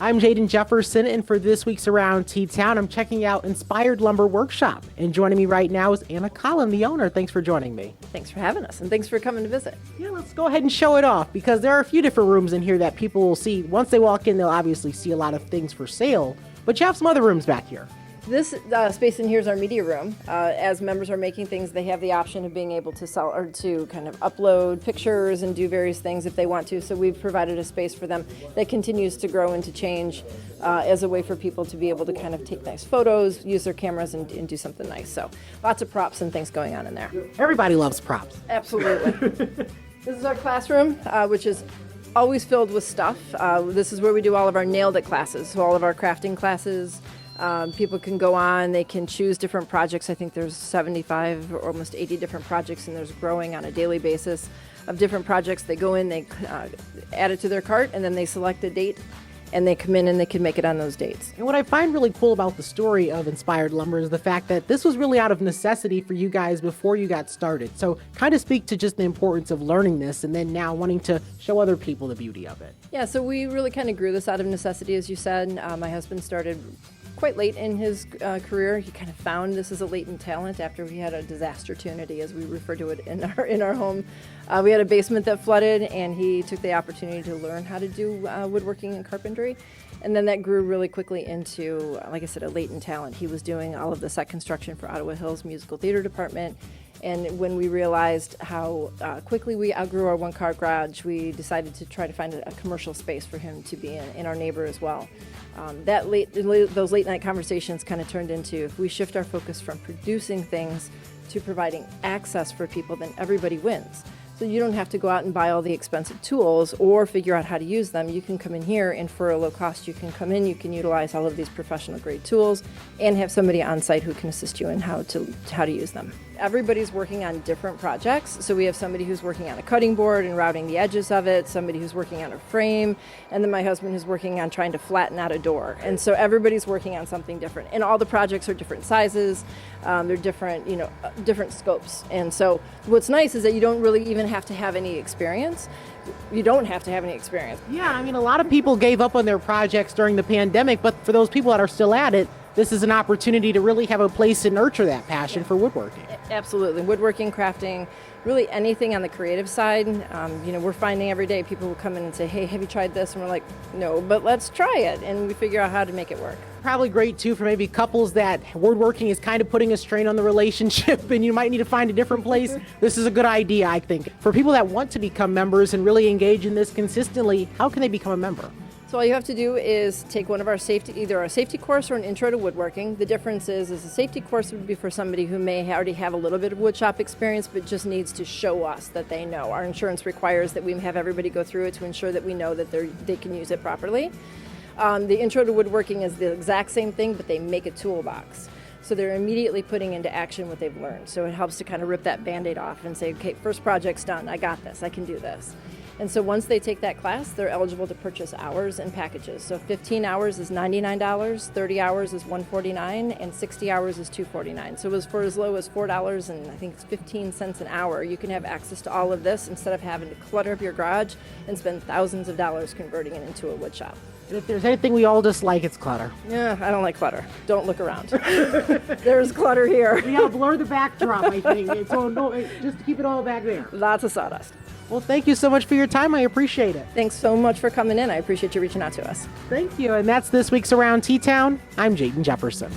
I'm Jaden Jefferson, and for this week's Around T-Town, I'm checking out Inspired Lumber Workshop. And joining me right now is Anna Collin, the owner. Thanks for joining me. Thanks for having us, and thanks for coming to visit. Yeah, let's go ahead and show it off, because there are a few different rooms in here that people will see. Once they walk in, they'll obviously see a lot of things for sale, but you have some other rooms back here. This space in here is our media room. As members are making things, they have the option of being able to sell or to kind of upload pictures and do various things if they want to. So we've provided a space for them that continues to grow and to change as a way for people to be able to kind of take nice photos, use their cameras, and do something nice. So lots of props and things going on in there. Everybody loves props. Absolutely. This is our classroom, which is always filled with stuff. This is where we do all of our nailed it classes, so all of our crafting classes. People can go on, they can choose different projects. I think there's 75 or almost 80 different projects, and there's growing on a daily basis of different projects. They go in, they add it to their cart, and then they select a date, and they come in and they can make it on those dates. And what I find really cool about the story of Inspired Lumber is the fact that this was really out of necessity for you guys before you got started. So kind of speak to just the importance of learning this and then now wanting to show other people the beauty of it. Yeah, so we really kind of grew this out of necessity, as you said. My husband started quite late in his career. He kind of found this as a latent talent after we had a disaster-tunity, as we refer to it in our home. We had a basement that flooded, and he took the opportunity to learn how to do woodworking and carpentry. And then that grew really quickly into, like I said, a latent talent. He was doing all of the set construction for Ottawa Hills Musical Theater Department. And when we realized how quickly we outgrew our one-car garage, we decided to try to find a commercial space for him to be in our neighbor as well. Those late-night conversations kind of turned into, if we shift our focus from producing things to providing access for people, then everybody wins. So you don't have to go out and buy all the expensive tools or figure out how to use them. You can come in here, and for a low cost, you can come in, you can utilize all of these professional grade tools and have somebody on site who can assist you in how to use them. Everybody's working on different projects. So we have somebody who's working on a cutting board and routing the edges of it, somebody who's working on a frame, and then my husband who's working on trying to flatten out a door. And so everybody's working on something different. And all the projects are different sizes, they're different, different scopes. And so what's nice is that you don't really even have to have any experience. You don't have to have any experience. Yeah, I mean, a lot of people gave up on their projects during the pandemic, but for those people that are still at it, this is an opportunity to really have a place to nurture that passion for woodworking. Absolutely. Woodworking, crafting, really anything on the creative side. We're finding every day people will come in and say, hey, have you tried this? And we're like, no, but let's try it. And we figure out how to make it work. Probably great, too, for maybe couples that woodworking is kind of putting a strain on the relationship and you might need to find a different place. This is a good idea, I think. For people that want to become members and really engage in this consistently, how can they become a member? So all you have to do is take one of our either our safety course or an intro to woodworking. The difference is a safety course would be for somebody who may already have a little bit of woodshop experience, but just needs to show us that they know. Our insurance requires that we have everybody go through it to ensure that we know that they can use it properly. The intro to woodworking is the exact same thing, but they make a toolbox. So they're immediately putting into action what they've learned. So it helps to kind of rip that Band-Aid off and say, okay, first project's done. I got this. I can do this. And so once they take that class, they're eligible to purchase hours and packages. So 15 hours is $99, 30 hours is $149, and 60 hours is $249. So it was for as low as $4 and I think it's 15 cents an hour. You can have access to all of this instead of having to clutter up your garage and spend thousands of dollars converting it into a wood shop. And if there's anything we all dislike, it's clutter. Yeah, I don't like clutter. Don't look around. There's clutter here. We gotta blur the backdrop, I think. Just to keep it all back there. Lots of sawdust. Well, thank you so much for your time. I appreciate it. Thanks so much for coming in. I appreciate you reaching out to us. Thank you. And that's this week's Around T-Town. I'm Jaden Jefferson.